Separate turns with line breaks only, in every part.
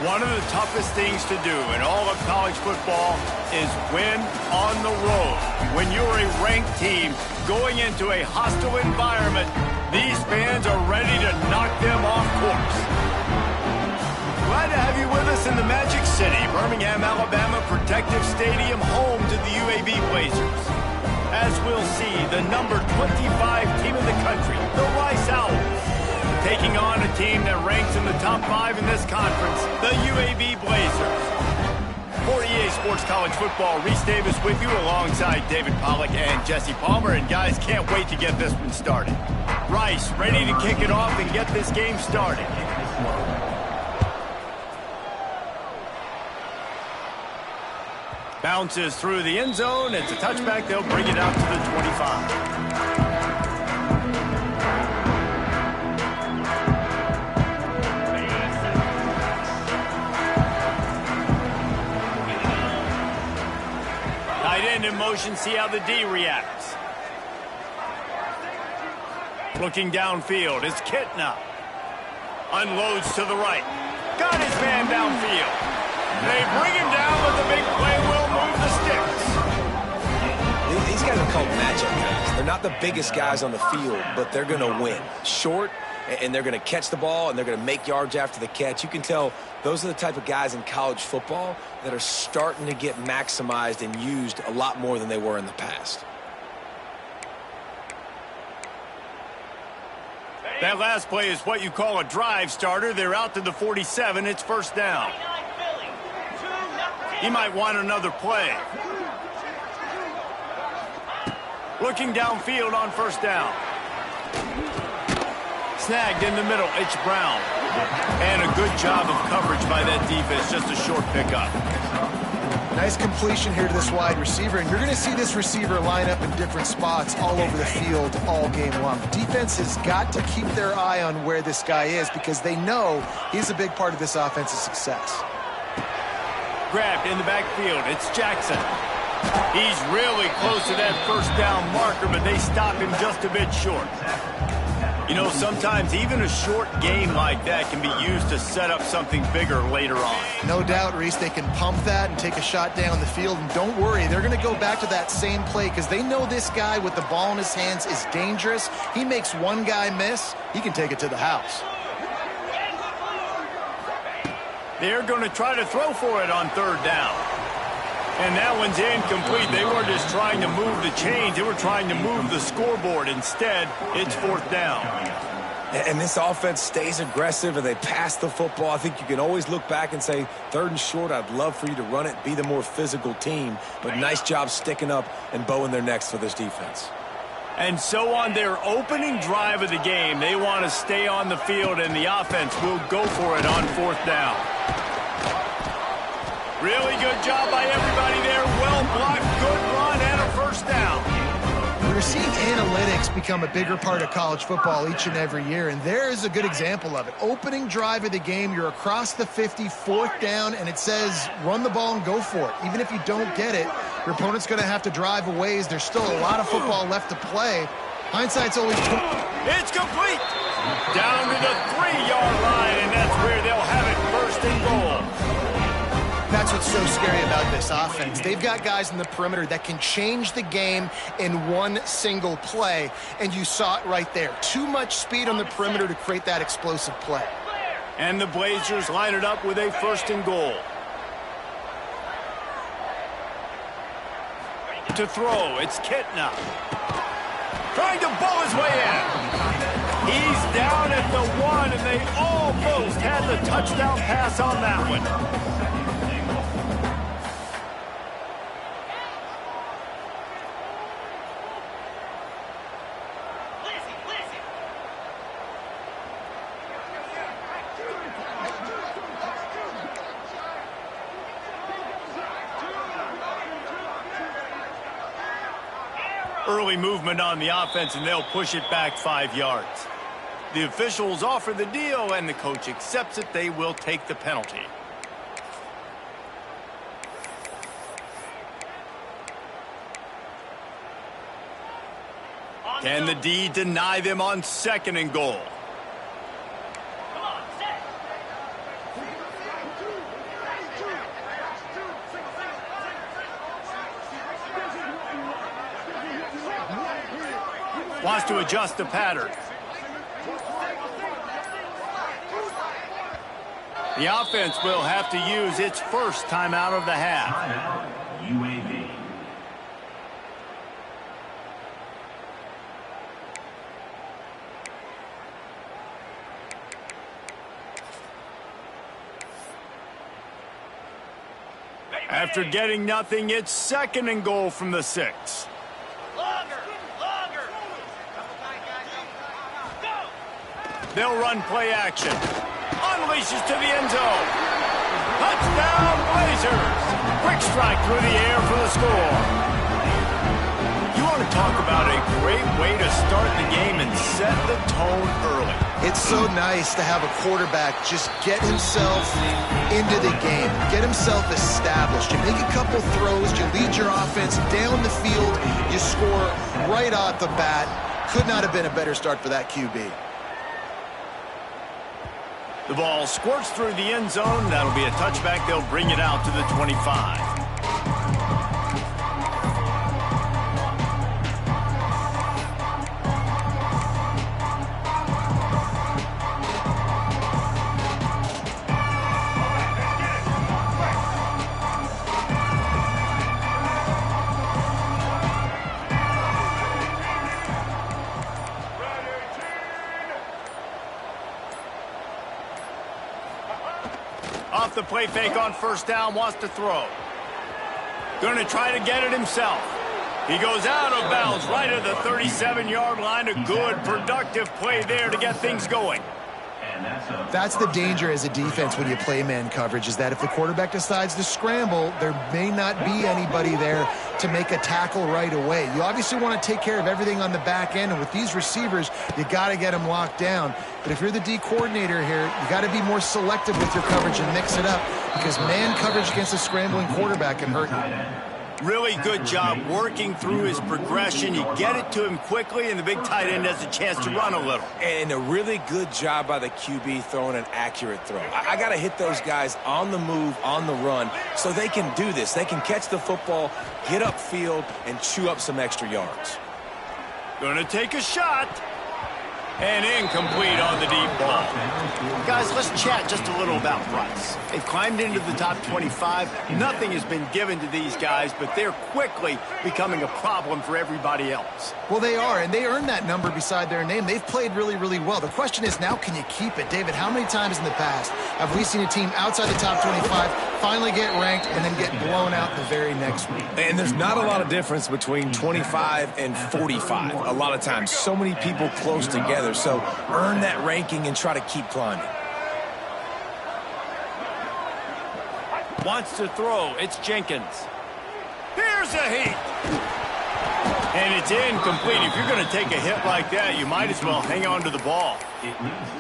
One of the toughest things to do in all of college football is win on the road. When you're a ranked team going into a hostile environment, these fans are ready to knock them off course. Glad to have you with us in the Magic City, Birmingham, Alabama Protective Stadium, home to the UAB Blazers. As we'll see, the number 25 team in the country, the Rice Owls, taking on a team that ranks in the top 5 in this conference, the UAB Blazers. For EA Sports College Football, Reese Davis with you alongside David Pollack and Jesse Palmer. And guys, can't wait to get this one started. Rice ready to kick it off and get this game started. Bounces through the end zone. It's a touchback. They'll bring it out to the 25. In motion, see how the D reacts. Looking downfield, it's Kitna. Unloads to the right. Got his man downfield. They bring him down, but the big play will move the sticks.
These guys are called matchup guys. They're not the biggest guys on the field, but they're going to win. Short, and they're going to catch the ball, and they're going to make yards after the catch. You can tell those are the type of guys in college football that are starting to get maximized and used a lot more than they were in the past.
That last play is what you call a drive starter. They're out to the 47. It's first down. He might want another play. Looking downfield on first down. Snagged in the middle. It's Brown. And a good job of coverage by that defense. Just a short pickup.
Nice completion here to this wide receiver. And you're going to see this receiver line up in different spots all over the field all game long. Defense has got to keep their eye on where this guy is because they know he's a big part of this offense's success.
Grabbed in the backfield. It's Jackson. He's really close to that first down marker, but they stop him just a bit short. You know, sometimes even a short game like that can be used to set up something bigger later on.
No doubt, Reese, they can pump that and take a shot down the field. And don't worry, they're going to go back to that same play because they know this guy with the ball in his hands is dangerous. He makes one guy miss, he can take it to the house.
They're going to try to throw for it on third down. And that one's incomplete. They weren't just trying to move the chains. They were trying to move the scoreboard. Instead, it's fourth down.
And this offense stays aggressive, and they pass the football. I think you can always look back and say, third and short, I'd love for you to run it, be the more physical team. But nice job sticking up and bowing their necks for this defense.
And so on their opening drive of the game, they want to stay on the field, and the offense will go for it on fourth down. Really good job by everybody there. Well blocked, good run, and a first down.
We're seeing analytics become a bigger part of college football each and every year, and there is a good example of it. Opening drive of the game, you're across the 50, fourth down, and it says run the ball and go for it. Even if you don't get it, your opponent's going to have to drive a ways. There's still a lot of football left to play. Hindsight's always...
It's complete! Down to the 3-yard line, and that's where they'll have it, first and goal.
That's what's so scary about this offense. They've got guys in the perimeter that can change the game in one single play, and you saw it right there. Too much speed on the perimeter to create that explosive play.
And the Blazers line it up with a first and goal. To throw, it's Kitna. Trying to bowl his way in. He's down at the 1, and they almost had the touchdown pass on that one. Early movement on the offense, and they'll push it back 5 yards. The officials offer the deal, and the coach accepts it. They will take the penalty. Can the D deny them on second and goal? wants to adjust the pattern. The offense will have to use its first timeout of the half.
UAB.
After getting nothing, it's 2nd and goal from the 6. They'll run play action. Unleashes to the end zone. Touchdown, Blazers. Quick strike through the air for the score. You want to talk about a great way to start the game and set the tone early.
It's so nice to have a quarterback just get himself into the game, get himself established. You make a couple throws, you lead your offense down the field, you score right off the bat. Could not have been a better start for that QB.
The ball squirts through the end zone. That'll be a touchback. They'll bring it out to the 25. Off the play fake on first down, wants to throw. Going to try to get it himself. He goes out of bounds right at the 37-yard line. A good, productive play there to get things going.
That's the danger as a defense when you play man coverage, is that if the quarterback decides to scramble, there may not be anybody there to make a tackle right away. You obviously want to take care of everything on the back end, and with these receivers, you got to get them locked down. But if you're the D coordinator here, you got to be more selective with your coverage and mix it up, because man coverage against a scrambling quarterback can hurt you.
Really good job working through his progression. You get it to him quickly, and the big tight end has a chance to run a little.
And a really good job by the QB throwing an accurate throw. I got to hit those guys on the move, on the run, so they can do this. They can catch the football, get upfield, and chew up some extra yards.
Going to take a shot. And incomplete on the deep ball. Guys, let's chat just a little about Rice. They've climbed into the top 25. Nothing has been given to these guys, but they're quickly becoming a problem for everybody else.
Well, they are, and they earned that number beside their name. They've played really, really well. The question is, now can you keep it? David, how many times in the past have we seen a team outside the top 25 finally get ranked and then get blown out the very next week?
And there's not a lot of difference between 25 and 45 a lot of times. So many people close together. So earn that ranking and try to keep climbing.
Wants to throw. It's Jenkins. Here's a heat. And it's incomplete. If you're going to take a hit like that, you might as well hang on to the ball.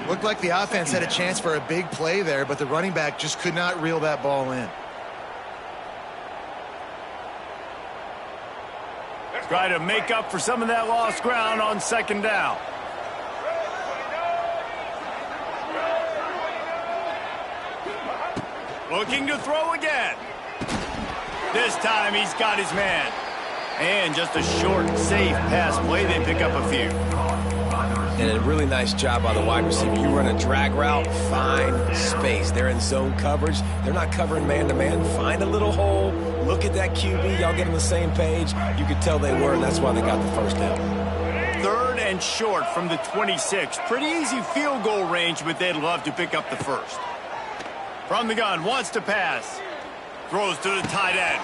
Looked like the offense had a chance for a big play there, but the running back just could not reel that ball in.
Try to make up for some of that lost ground on second down. Looking to throw again. This time he's got his man. And just a short, safe pass play. They pick up a few.
And a really nice job by the wide receiver. You run a drag route, find space. They're in zone coverage. They're not covering man-to-man. Find a little hole. Look at that QB. Y'all get on the same page. You could tell they were, and that's why they got the first down.
3rd and short from the 26. Pretty easy field goal range, but they'd love to pick up the first. From the gun, wants to pass. Throws to the tight end.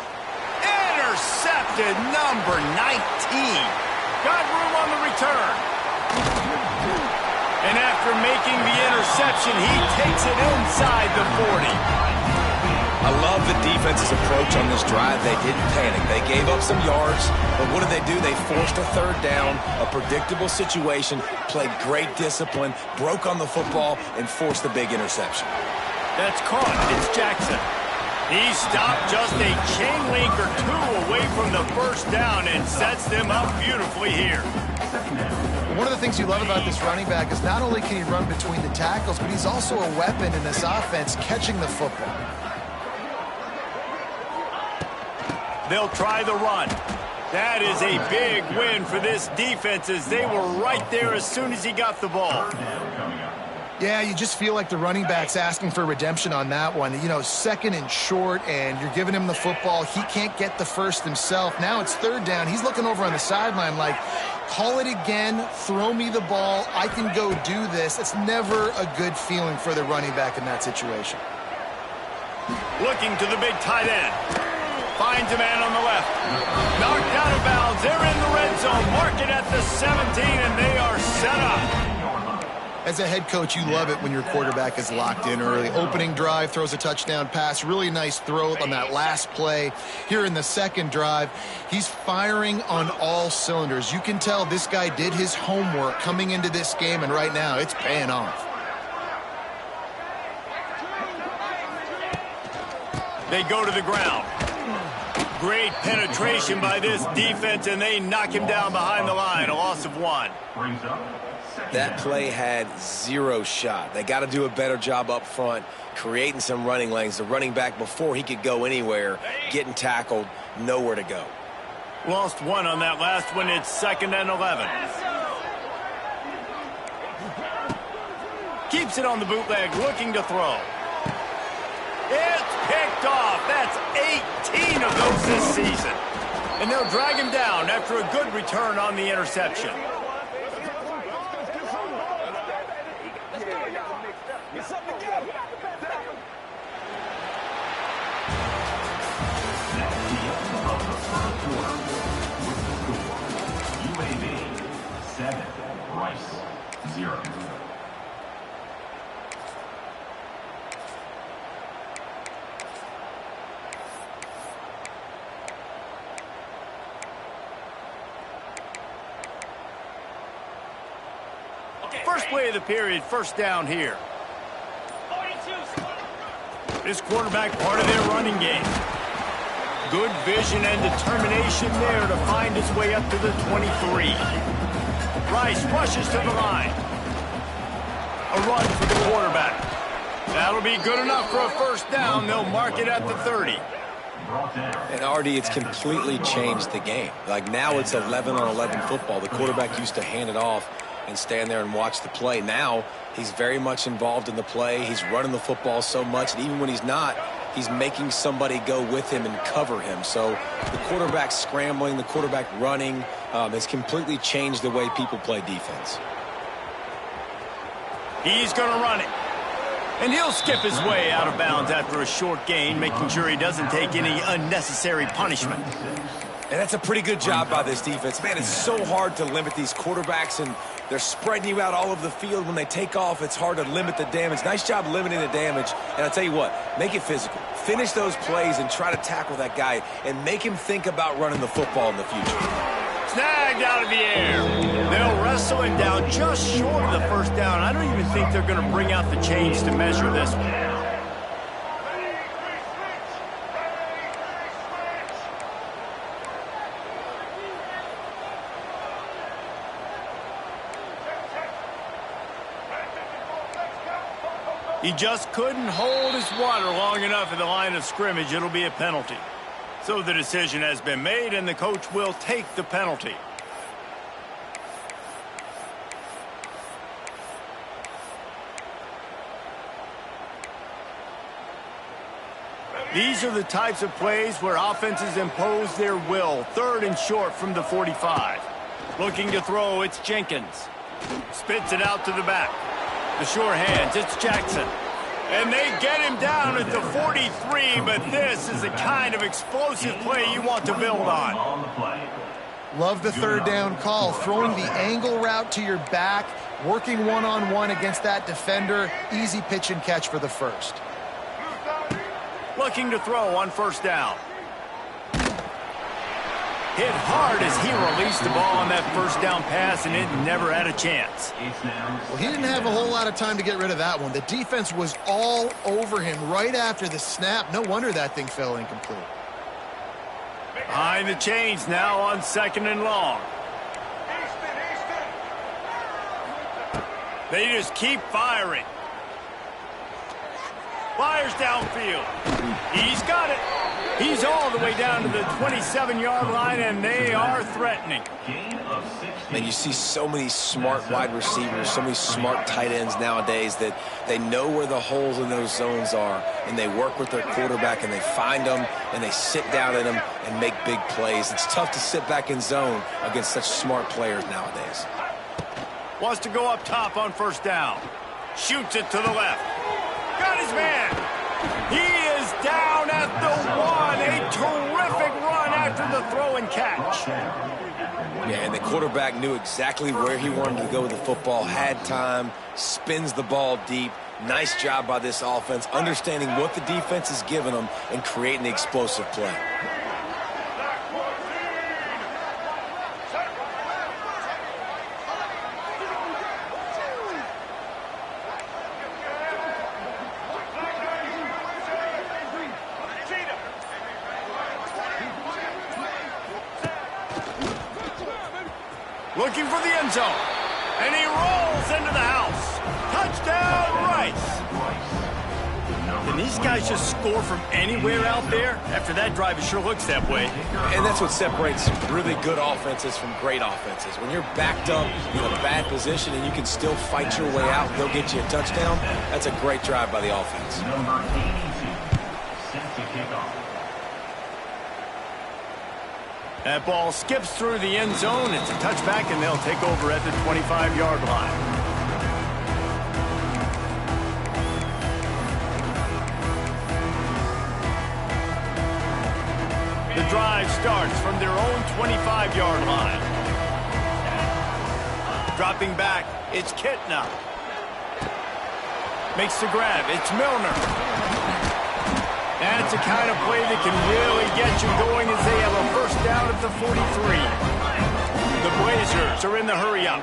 Intercepted, number 19. Got room on the return. And after making the interception, he takes it inside the 40.
I love the defense's approach on this drive. They didn't panic. They gave up some yards, but what did they do? They forced a 3rd down, a predictable situation, played great discipline, broke on the football, and forced the big interception.
That's caught. It's Jackson. He stopped just a chain link or two away from the first down and sets them up beautifully here.
One of the things you love about this running back is not only can he run between the tackles, but he's also a weapon in this offense catching the football.
They'll try the run. That is a big win for this defense as they were right there as soon as he got the ball.
Yeah, you just feel like the running back's asking for redemption on that one. You know, second and short, and you're giving him the football. He can't get the first himself. Now it's third down. He's looking over on the sideline like, call it again, throw me the ball, I can go do this. It's never a good feeling for the running back in that situation.
Looking to the big tight end. Finds a man on the left. Knocked out of bounds. They're in the red zone. Mark it at the 17, and they are set up.
As a head coach, you love it when your quarterback is locked in early. Opening drive, throws a touchdown pass. Really nice throw on that last play. Here in the second drive, he's firing on all cylinders. You can tell this guy did his homework coming into this game, and right now it's paying off.
They go to the ground. Great penetration by this defense, and they knock him down behind the line. A loss of 1.
That play had zero shot. They got to do a better job up front, creating some running lanes. The running back, before he could go anywhere, getting tackled, nowhere to go.
Lost 1 on that last one. It's 2nd and 11. Keeps it on the bootleg, looking to throw. It's picked off. That's 18 of those this season. And they'll drag him down after a good return on the interception.
UAB 7, Rice 0.
First play of the period, first down here. This quarterback, part of their running game. Good vision and determination there to find his way up to the 23. Rice rushes to the line. A run for the quarterback. That'll be good enough for a first down. They'll mark it at the 30.
And Artie, it's completely changed the game. Like now it's 11-on-11 football. The quarterback used to hand it off and stand there and watch the play. Now he's very much involved in the play. He's running the football so much, and even when he's not, he's making somebody go with him and cover him. So the quarterback scrambling, the quarterback running has completely changed the way people play defense.
He's going to run it. And he'll skip his way out of bounds after a short gain, making sure he doesn't take any unnecessary punishment.
And that's a pretty good job by this defense. Man, it's so hard to limit these quarterbacks, and they're spreading you out all over the field. When they take off, it's hard to limit the damage. Nice job limiting the damage. And I'll tell you what, make it physical. Finish those plays and try to tackle that guy and make him think about running the football in the future.
Snagged out of the air. They'll wrestle him down just short of the first down. I don't even think they're going to bring out the chains to measure this one. He just couldn't hold his water long enough at the line of scrimmage. It'll be a penalty. So the decision has been made, and the coach will take the penalty. These are the types of plays where offenses impose their will. 3rd and short from the 45. Looking to throw, it's Jenkins. Spits it out to the back. The sure hands, it's Jackson. And they get him down at the 43, but this is the kind of explosive play you want to build on.
Love the third down call. Throwing the angle route to your back, working one-on-one against that defender. Easy pitch and catch for the first.
Looking to throw on first down. Hit hard as he released the ball on that first down pass, and it never had a chance.
Well, he didn't have a whole lot of time to get rid of that one. The defense was all over him right after the snap. No wonder that thing fell incomplete.
Behind the chains now on 2nd and long. They just keep firing. Fires downfield. He's got it. He's all the way down to the 27-yard line, and they are threatening.
And you see so many smart wide receivers, so many smart tight ends nowadays that they know where the holes in those zones are, and they work with their quarterback, and they find them, and they sit down in them and make big plays. It's tough to sit back in zone against such smart players nowadays.
Wants to go up top on first down. Shoots it to the left. Got his man. He is down at the 1. A terrific run after the throw and catch.
Yeah, and the quarterback knew exactly where he wanted to go with the football, had time, spins the ball deep. Nice job by this offense, understanding what the defense is giving them and creating the explosive play.
Looking for the end zone. And he rolls into the house. Touchdown, Rice. Can these guys just score from anywhere out there? After that drive, it sure looks that way.
And that's what separates really good offenses from great offenses. When you're backed up in a bad position and you can still fight your way out and go get you a touchdown, that's a great drive by the offense.
Number 82, set to kick off.
That ball skips through the end zone. It's a touchback, and they'll take over at the 25-yard line. The drive starts from their own 25-yard line. Dropping back, it's Kitna. Makes the grab, it's Milner. That's the kind of play that can really get you going as they have a first down at the 43. The Blazers are in the hurry-up.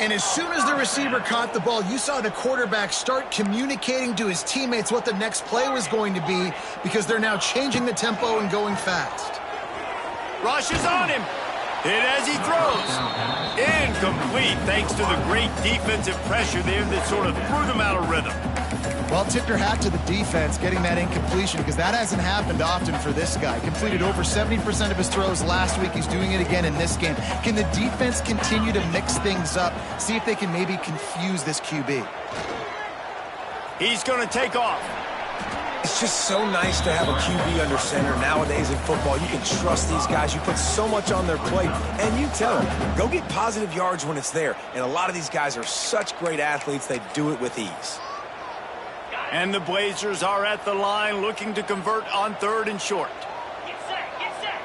And as soon as the receiver caught the ball, you saw the quarterback start communicating to his teammates what the next play was going to be because they're now changing the tempo and going fast.
Rush is on him. Hit as he throws. Incomplete thanks to the great defensive pressure there that sort of threw them out of rhythm.
Well, tip your hat to the defense getting that incompletion because that hasn't happened often for this guy. Completed over 70% of his throws last week. He's doing it again in this game. Can the defense continue to mix things up? See if they can maybe confuse this QB.
He's going to take off.
It's just so nice to have a QB under center nowadays in football. You can trust these guys. You put so much on their plate, and you tell them, go get positive yards when it's there. And a lot of these guys are such great athletes, they do it with ease.
And the Blazers are at the line looking to convert on third and short.
Get set, get set.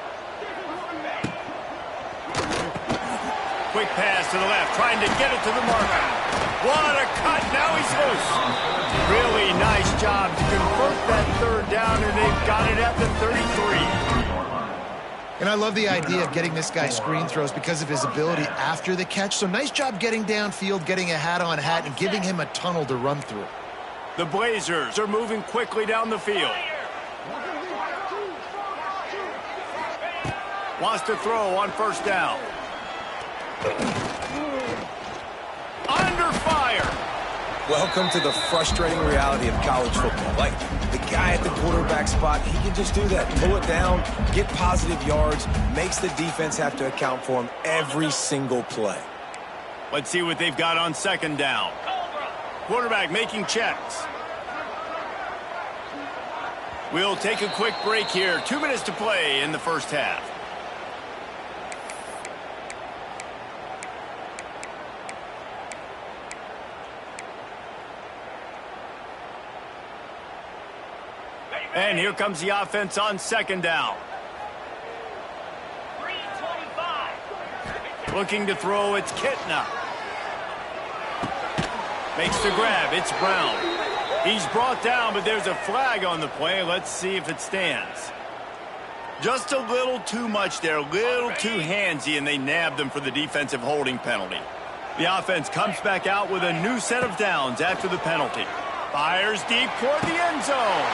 Quick pass to the left, trying to get it to the marker. What a cut, now he's loose. Really nice job to convert that third down, and they've got it at the 33.
And I love the idea of getting this guy screen throws because of his ability after the catch. So nice job getting downfield, getting a hat-on-hat, and giving him a tunnel to run through.
The Blazers are moving quickly down the field. Wants to throw on first down. Under fire.
Welcome to the frustrating reality of college football. Like, the guy at the quarterback spot, he can just do that. Pull it down, get positive yards, makes the defense have to account for him every single play.
Let's see what they've got on second down. Quarterback making checks. We'll take a quick break here. 2 minutes to play in the first half. And here comes the offense on second down.
325.
Looking to throw, it's Kitna. Makes the grab, it's Brown. He's brought down, but there's a flag on the play. Let's see if it stands. Just a little too much there, a little too handsy, and they nabbed them for the defensive holding penalty. The offense comes back out with a new set of downs after the penalty. Fires deep toward the end zone.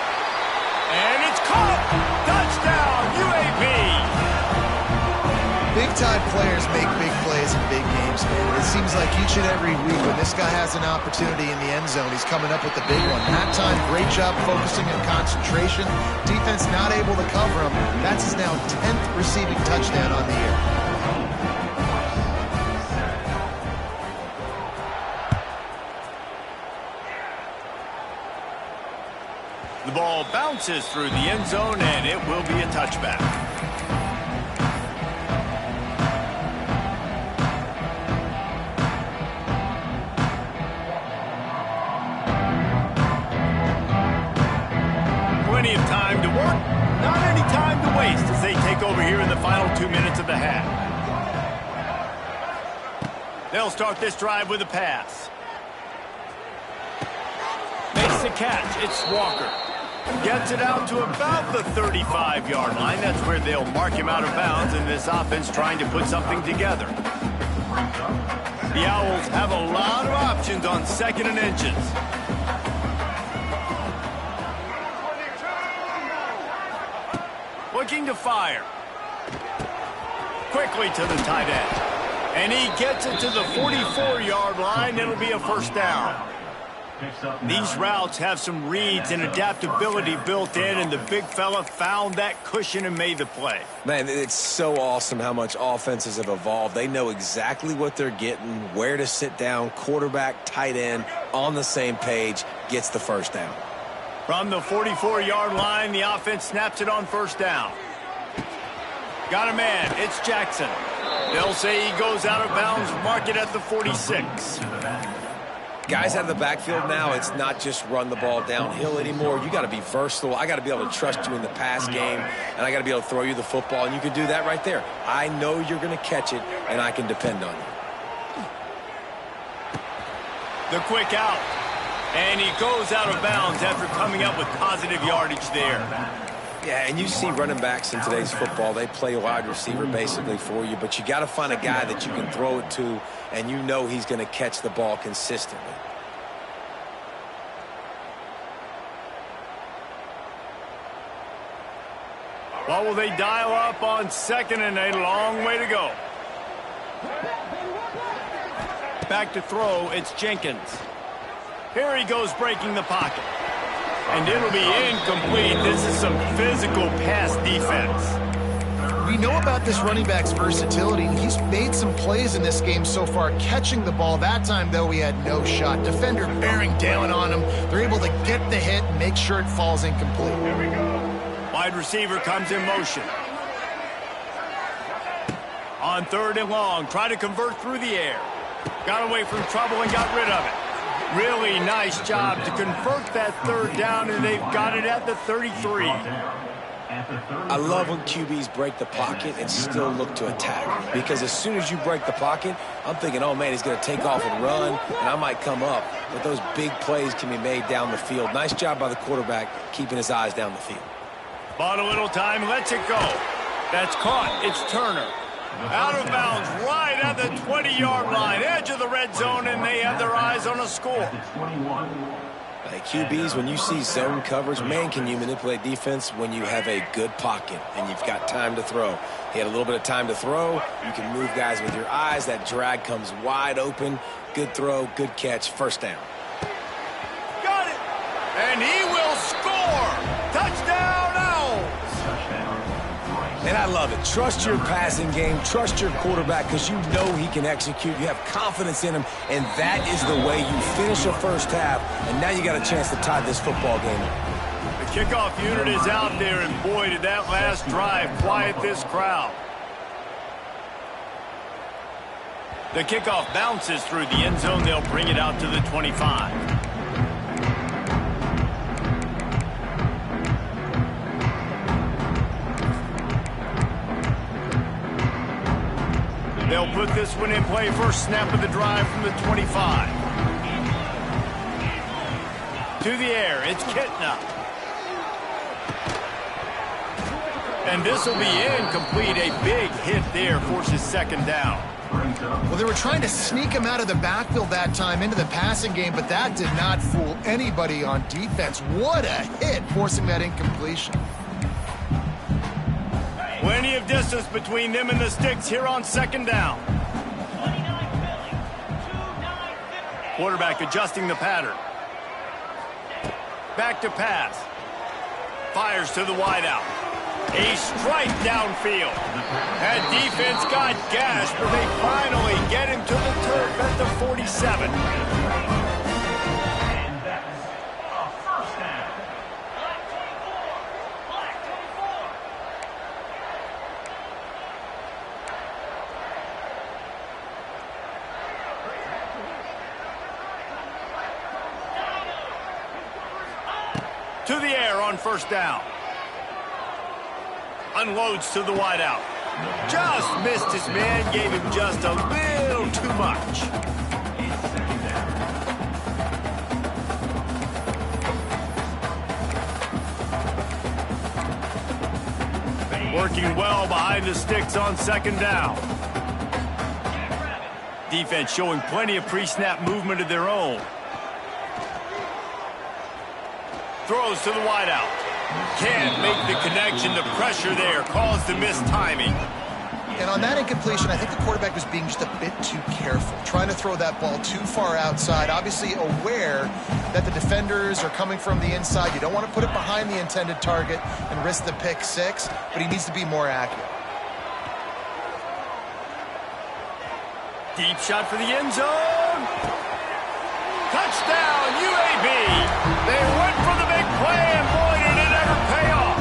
And it's caught! Touchdown, UAB!
Big-time players make big plays. guys in big games, man. It seems like each and every week when this guy has an opportunity in the end zone, he's coming up with the big one. That time, great job focusing on concentration. Defense not able to cover him. That's his now 10th receiving touchdown on the year.
The ball bounces through the end zone, and it will be a touchback. Plenty of time to work, not any time to waste as they take over here in the final 2 minutes of the half. They'll start this drive with a pass. Makes the catch. It's Walker. Gets it out to about the 35-yard line. That's where they'll mark him out of bounds, and this offense trying to put something together. The Owls have a lot of options on 2nd and inches. Looking to fire. Quickly to the tight end. And he gets it to the 44-yard line. It'll be a first down. These routes have some reads and adaptability built in, and the big fella found that cushion and made the play.
Man, it's so awesome how much offenses have evolved. They know exactly what they're getting, where to sit down, quarterback, tight end, on the same page, gets the first down.
From the 44-yard line, the offense snaps it on first down. Got a man. It's Jackson. They'll say he goes out of bounds, mark it at the 46.
Guys out of the backfield now, it's not just run the ball downhill anymore. You got to be versatile. I got to be able to trust you in the pass game, and I got to be able to throw you the football, and you can do that right there. I know you're going to catch it, and I can depend on you.
The quick out, and he goes out of bounds after coming up with positive yardage there.
Yeah, and you see running backs in today's football, they play wide receiver basically for you, but you got to find a guy that you can throw it to, and you know he's going to catch the ball consistently.
Well, will they dial up on 2nd and a long way to go? Back to throw, it's Jenkins. Here he goes breaking the pocket. And it'll be incomplete. This is some physical pass defense.
We know about this running back's versatility. He's made some plays in this game so far, catching the ball. That time, though, he had no shot. Defender bearing down on him. They're able to get the hit and make sure it falls incomplete.
Here we go. Wide receiver comes in motion. On 3rd and long, try to convert through the air. Got away from trouble and got rid of it. Really nice job to convert that 3rd down, and they've got it at the 33.
I love when QBs break the pocket and still look to attack, because as soon as you break the pocket, I'm thinking, oh, man, he's going to take off and run, and I might come up. But those big plays can be made down the field. Nice job by the quarterback keeping his eyes down the field.
Bought a little time, lets it go. That's caught. It's Turner. Out of bounds right at the 20-yard line, edge of the red zone, and they have their eyes on a score.
Hey, QBs, when you see zone coverage, man, can you manipulate defense when you have a good pocket and you've got time to throw. He had a little bit of time to throw. You can move guys with your eyes. That drag comes wide open. Good throw, good catch, first down.
Got it! And he will score! Touchdown, Owls!
And I love it. Trust your passing game. Trust your quarterback, because you know he can execute. You have confidence in him, and that is the way you finish a first half, and now you got a chance to tie this football game up.
The kickoff unit is out there, and boy, did that last drive quiet this crowd. The kickoff bounces through the end zone. They'll bring it out to the 25. They'll put this one in play. First snap of the drive from the 25. To the air, it's Kitna. And this will be incomplete. A big hit there forces 2nd down.
Well, they were trying to sneak him out of the backfield that time into the passing game, but that did not fool anybody on defense. What a hit, forcing that incompletion.
Plenty of distance between them and the sticks here on 2nd down. Quarterback adjusting the pattern. Back to pass. Fires to the wideout. A strike downfield. That defense got gashed, but they finally get him to the turf at the 47.
And that's a first down.
Black 24. Black 24.
To the air on first down. Unloads to the wideout. Just missed his man, gave him just a little too much. Working well behind the sticks on second down. Defense showing plenty of pre-snap movement of their own. Throws to the wideout. Can't make the connection. The pressure there caused the missed timing.
And on that incompletion, I think the quarterback was being just a bit too careful, trying to throw that ball too far outside, obviously aware that the defenders are coming from the inside. You don't want to put it behind the intended target and risk the pick six, but he needs to be more accurate.
Deep shot for the end zone. Touchdown, UAB. They went for the big play, and boy, did it ever pay off.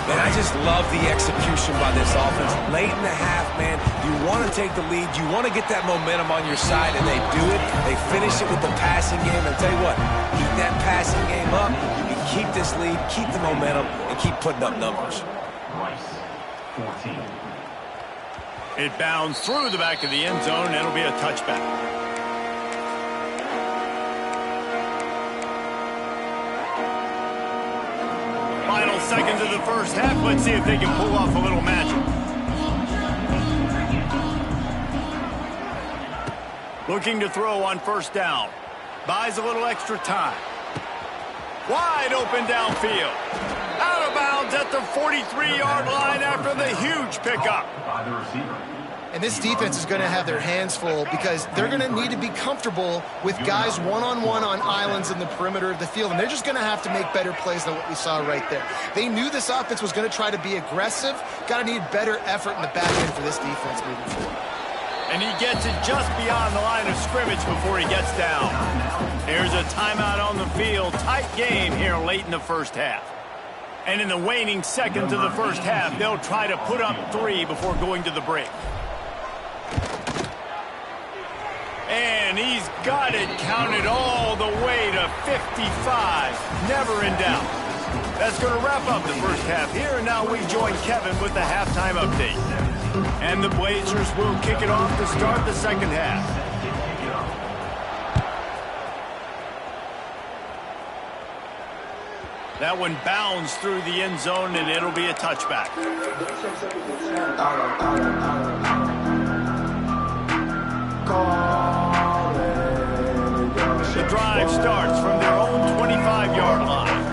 Man, I just love the execution by this offense. Late in the half, man, you want to take the lead. You want to get that momentum on your side, and they do it. They finish it with the passing game. And I'll tell you what, keep that passing game up. You can keep this lead, keep the momentum, and keep putting up numbers.
Rice, 14.
It bounds through the back of the end zone, and it'll be a touchback. Final seconds of the first half. Let's see if they can pull off a little magic. Looking to throw on first down. Buys a little extra time. Wide open downfield. Out of bounds at the 43-yard line after the huge pickup.
By the receiver.
And this defense is going to have their hands full because they're going to need to be comfortable with guys one-on-one on islands in the perimeter of the field. And they're just going to have to make better plays than what we saw right there. They knew this offense was going to try to be aggressive. Got to need better effort in the back end for this defense moving forward.
And he gets it just beyond the line of scrimmage before he gets down. There's a timeout on the field. Tight game here late in the first half. And in the waning seconds of the first half, they'll try to put up 3 before going to the break. And he's got it counted all the way to 55. Never in doubt. That's going to wrap up the first half here. And now we join Kevin with the halftime update. And the Blazers will kick it off to start the second half. That one bounds through the end zone, and it'll be a touchback. The drive starts from their own 25-yard line.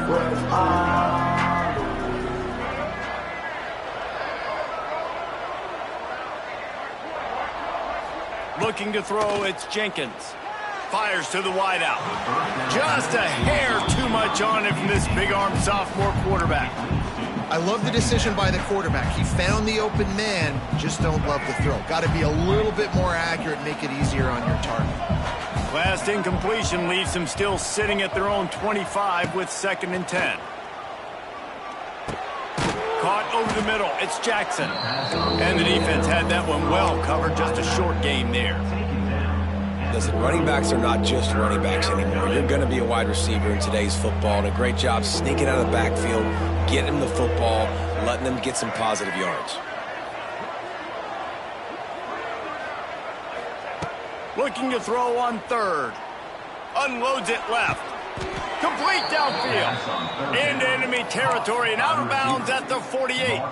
Looking to throw, it's Jenkins. Fires to the wideout. Just a hair too much on it from this big-armed sophomore quarterback.
I love the decision by the quarterback. He found the open man, just don't love the throw. Got to be a little bit more accurate, make it easier on your target.
Last incompletion leaves them still sitting at their own 25 with 2nd and 10. Caught over the middle. It's Jackson. And the defense had that one well covered. Just a short game there.
Listen, running backs are not just running backs anymore. You're going to be a wide receiver in today's football, and a great job sneaking out of the backfield, getting them the football, letting them get some positive yards.
Looking to throw on 3rd. Unloads it left. Complete downfield. Into enemy territory and out of bounds at the 48.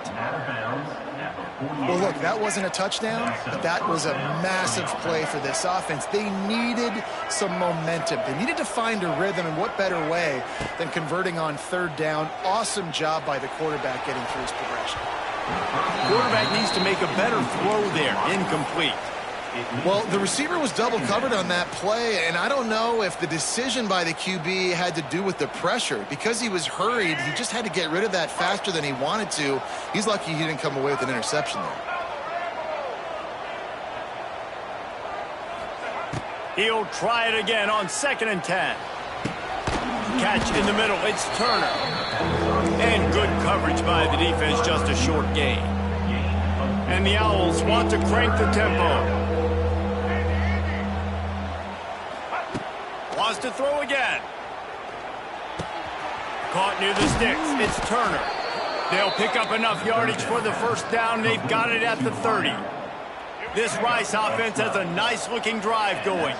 Well, look, that wasn't a touchdown, but that was a massive play for this offense. They needed some momentum. They needed to find a rhythm, and what better way than converting on 3rd down. Awesome job by the quarterback getting through his progression.
Quarterback needs to make a better throw there. Incomplete.
Well, the receiver was double covered on that play, and I don't know if the decision by the QB had to do with the pressure. Because he was hurried, he just had to get rid of that faster than he wanted to. He's lucky he didn't come away with an interception there.
He'll try it again on 2nd and 10. Catch in the middle. It's Turner. And good coverage by the defense, just a short gain. And the Owls want to crank the tempo. Wants to throw again. Caught near the sticks. It's Turner. They'll pick up enough yardage for the first down. They've got it at the 30. This Rice offense has a nice-looking drive going.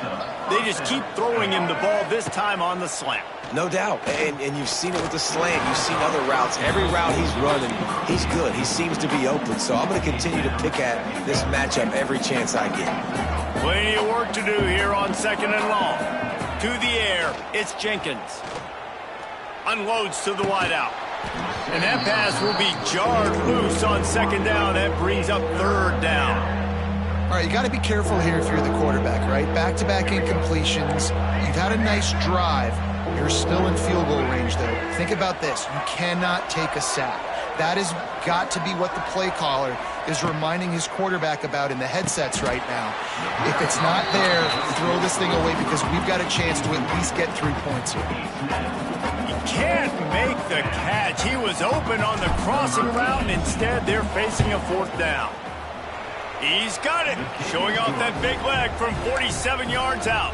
They just keep throwing him the ball, this time on the slant.
No doubt, and you've seen it with the slant. You've seen other routes. Every route he's running, he's good. He seems to be open, so I'm going to continue to pick at this matchup every chance I get.
Plenty of work to do here on 2nd and long. To the air, it's Jenkins. Unloads to the wideout. And that pass will be jarred loose on 2nd down. That brings up 3rd down.
All right, you got to be careful here if you're the quarterback, right? Back-to-back incompletions. You've had a nice drive. You're still in field goal range, though. Think about this. You cannot take a sack. That has got to be what the play caller is reminding his quarterback about in the headsets right now. If it's not there, throw this thing away because we've got a chance to at least get 3 points here.
He can't make the catch. He was open on the crossing route, and instead they're facing a 4th down. He's got it, showing off that big leg from 47 yards out.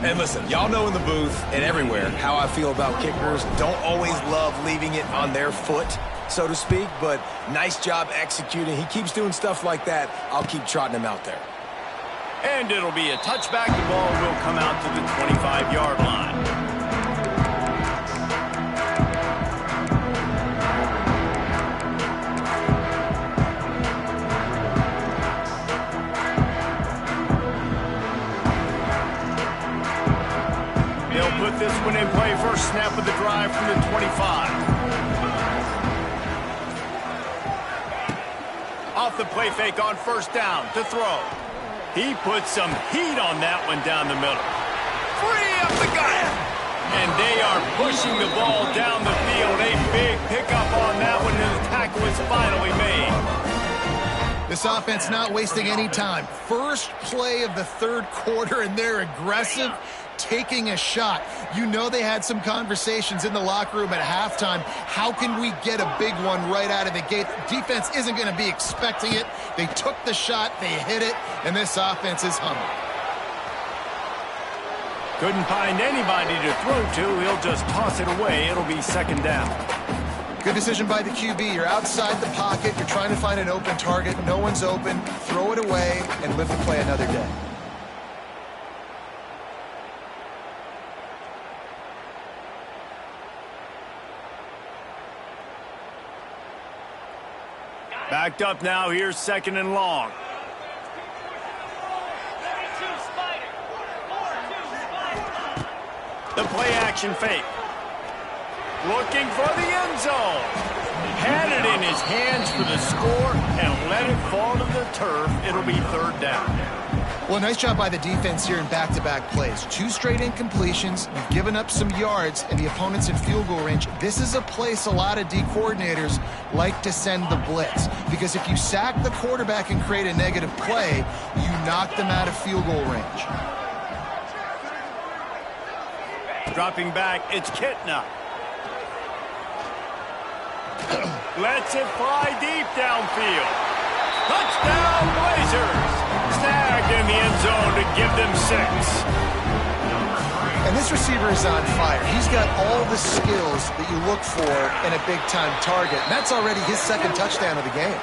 And listen, y'all know in the booth and everywhere how I feel about kickers. Don't always love leaving it on their foot, so to speak, but nice job executing. He keeps doing stuff like that. I'll keep trotting him out there.
And it'll be a touchback. The ball will come out to the 25-yard line. Put this one in play. First snap of the drive from the 25. Off the play fake on 1st down to throw. He put some heat on that one down the middle. Free up the gut. And they are pushing the ball down the field. A big pickup on that one, and the tackle is finally made.
This offense not wasting any time. First play of the 3rd quarter, and they're aggressive, taking a shot. You know they had some conversations in the locker room at halftime. How can we get a big one right out of the gate? Defense isn't going to be expecting it. They took the shot, they hit it, and this offense is humming.
Couldn't find anybody to throw to. He'll just toss it away. It'll be 2nd down.
Good decision by the QB. You're outside the pocket. You're trying to find an open target. No one's open. Throw it away and live to play another day.
Backed up now. Here's 2nd and long. The play action fake. Looking for the end zone. Had it in his hands for the score and let it fall to the turf. It'll be 3rd down.
Well, nice job by the defense here in back-to-back plays. 2 straight incompletions. You've given up some yards, and the opponent's in field goal range. This is a place a lot of D coordinators like to send the blitz, because if you sack the quarterback and create a negative play, you knock them out of field goal range.
Dropping back, it's Kitna. Lets it fly deep downfield. Touchdown, Blazers! Snagged in the end zone to give them 6.
And this receiver is on fire. He's got all the skills that you look for in a big-time target. And that's already his 2nd touchdown of the game.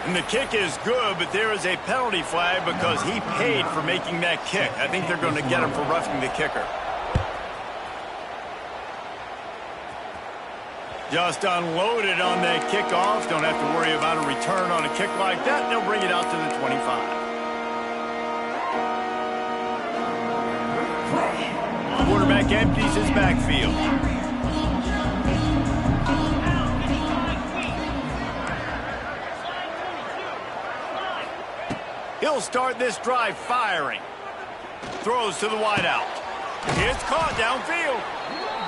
And the kick is good, but there is a penalty flag because he paid for making that kick. I think they're going to get him for roughing the kicker. Just unloaded on that kickoff. Don't have to worry about a return on a kick like that. They'll bring it out to the 25. Quarterback empties his backfield. He'll start this drive firing. Throws to the wideout. It's caught downfield.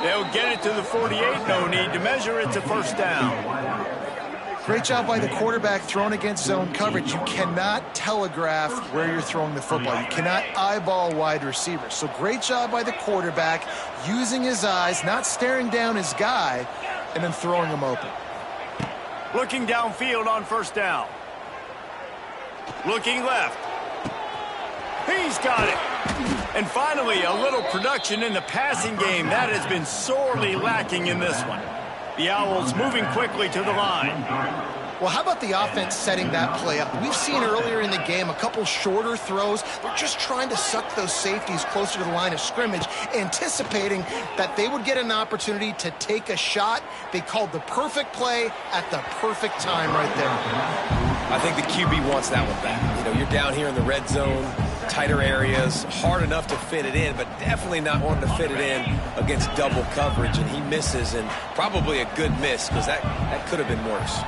They'll get it to the 48. No need to measure. It's a first down.
Great job by the quarterback throwing against zone coverage. You cannot telegraph where you're throwing the football. You cannot eyeball wide receivers. So great job by the quarterback using his eyes, not staring down his guy, and then throwing him open.
Looking downfield on first down. Looking left. He's got it. And finally, a little production in the passing game. That has been sorely lacking in this one. The Owls moving quickly to the line.
Well, how about the offense setting that play up? We've seen earlier in the game a couple shorter throws. They're just trying to suck those safeties closer to the line of scrimmage, anticipating that they would get an opportunity to take a shot. They called the perfect play at the perfect time right there.
I think the QB wants that one back. You know, you're down here in the red zone, tighter areas, hard enough to fit it in, but definitely not wanting to fit it in against double coverage, and he misses, and probably a good miss because that could have been worse.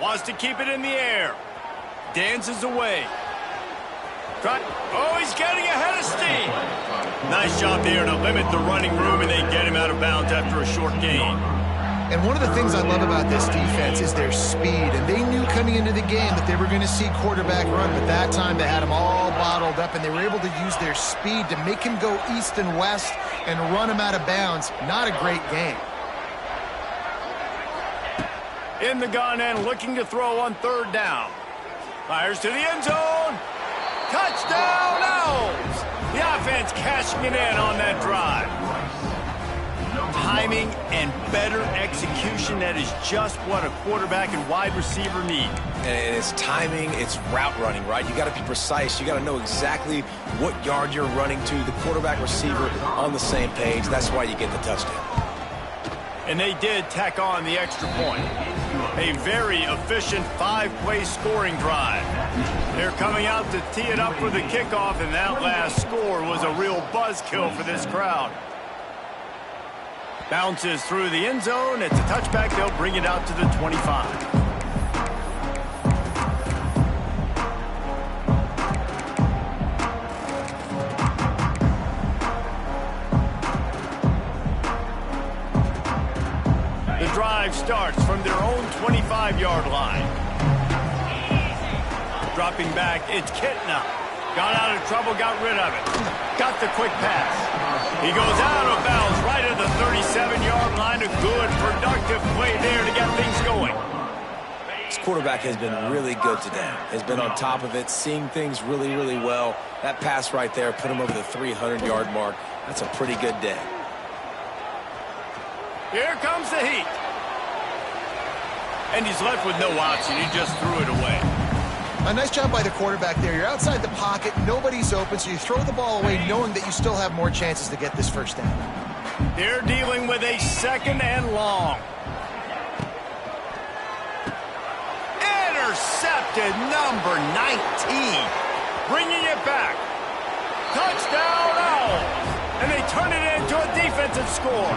Wants to keep it in the air. Dances away. Oh, he's getting ahead of steam. Nice job there to limit the running room, and they get him out of bounds after a short gain.
And one of the things I love about this defense is their speed. And they knew coming into the game that they were going to see quarterback run, but that time they had him all bottled up, and they were able to use their speed to make him go east and west and run him out of bounds. Not a great game.
In the gun and looking to throw on third down. Fires to the end zone. Touchdown, Owls! The offense cashing it in on that drive. Timing and better execution, that is just what a quarterback and wide receiver need.
And it's timing, it's route running, right? You got to be precise. You got to know exactly what yard you're running to. The quarterback receiver on the same page. That's why you get the touchdown.
And they did tack on the extra point. A very efficient 5-play scoring drive. They're coming out to tee it up for the kickoff, and that last score was a real buzzkill for this crowd. Bounces through the end zone. It's a touchback. They'll bring it out to the 25. The drive starts from their own 25-yard line. Dropping back, it's Kitna. Got out of trouble, got rid of it. Got the quick pass. He goes out of bounds right at the 37-yard line. A good, productive play there to get things going.
This quarterback has been really good today. Has been on top of it, seeing things really, really well. That pass right there put him over the 300-yard mark. That's a pretty good day.
Here comes the heat. And he's left with no option. He just threw it away.
A nice job by the quarterback there. You're outside the pocket. Nobody's open, so you throw the ball away knowing that you still have more chances to get this first down.
They're dealing with a second and long. Intercepted, number 19. Bringing it back. Touchdown, Owls. And they turn it into a defensive score.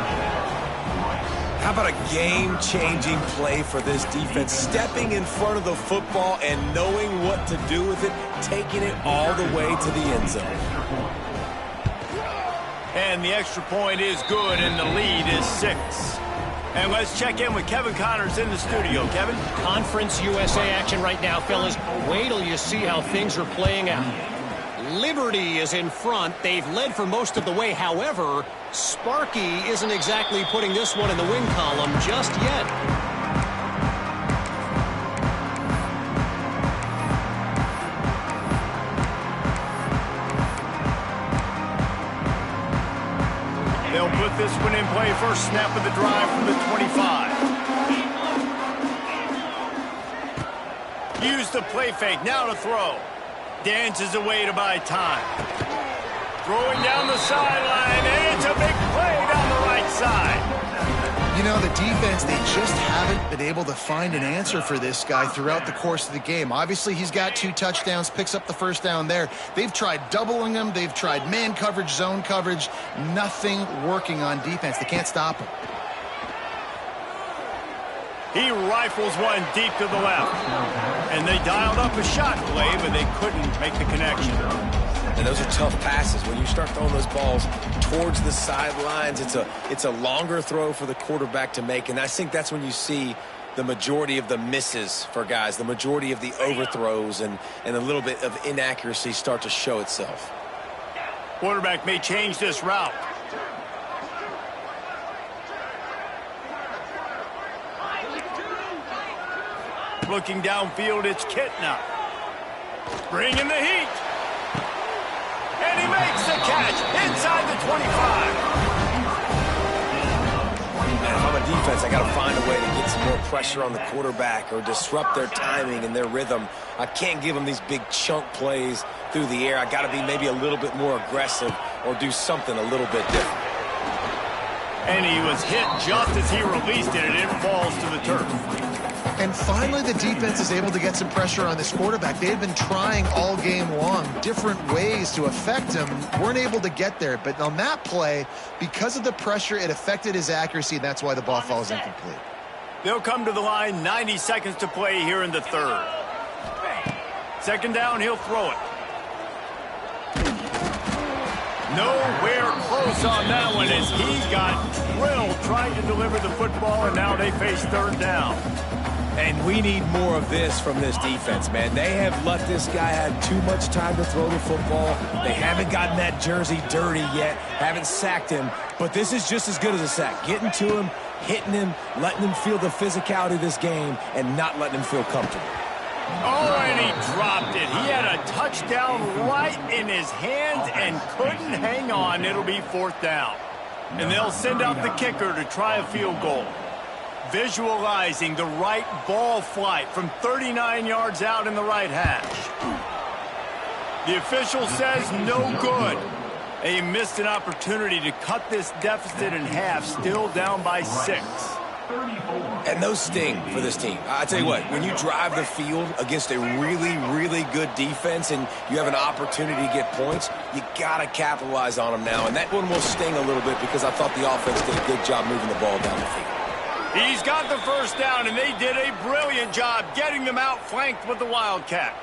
How about a game-changing play for this defense? Stepping in front of the football and knowing what to do with it, taking it all the way to the end zone.
And the extra point is good, and the lead is 6. And let's check in with Kevin Connors in the studio. Kevin?
Conference USA action right now, fellas. Wait till you see how things are playing out. Liberty is in front. They've led for most of the way. However, Sparky isn't exactly putting this one in the win column just yet.
They'll put this one in play. First snap of the drive from the 25. Use the play fake. Now to throw. Dances away to buy time. Throwing down the sideline, and it's a big play down the right side.
You know, the defense, they just haven't been able to find an answer for this guy throughout the course of the game. Obviously, he's got 2 touchdowns, picks up the first down there. They've tried doubling him. They've tried man coverage, zone coverage. Nothing working on defense. They can't stop him.
He rifles one deep to the left. And they dialed up a shot play, but they couldn't make the connection.
And those are tough passes. When you start throwing those balls towards the sidelines, it's a longer throw for the quarterback to make. And I think that's when you see the majority of the misses for guys, the majority of the overthrows and a little bit of inaccuracy start to show itself.
Quarterback may change this route. Looking downfield, it's Kitna. Bringing the heat. And he makes the catch inside the 25.
And if I'm a defense, I got to find a way to get some more pressure on the quarterback or disrupt their timing and their rhythm. I can't give them these big chunk plays through the air. I got to be maybe a little bit more aggressive or do something a little bit different.
And he was hit just as he released it, and it falls to the turf.
And finally, the defense is able to get some pressure on this quarterback. They had been trying all game long, different ways to affect him, weren't able to get there. But on that play, because of the pressure, it affected his accuracy, and that's why the ball falls incomplete.
They'll come to the line, 90 seconds to play here in the third. Second down, he'll throw it. Nowhere close on that one as he got drilled trying to deliver the football, and now they face third down.
And we need more of this from this defense, man. They have let this guy have too much time to throw the football. They haven't gotten that jersey dirty yet, haven't sacked him. But this is just as good as a sack. Getting to him, hitting him, letting him feel the physicality of this game, and not letting him feel comfortable.
Oh, and he dropped it. He had a touchdown right in his hands and couldn't hang on. It'll be fourth down. And they'll send out the kicker to try a field goal. Visualizing the right ball flight from 39 yards out in the right hash. The official says no good. They missed an opportunity to cut this deficit in half, still down by 6.
And those sting for this team. I tell you what, when you drive the field against a really, really good defense and you have an opportunity to get points, you got to capitalize on them now. And that one will sting a little bit because I thought the offense did a good job moving the ball down the field.
He's got the first down, and they did a brilliant job getting them outflanked with the Wildcat.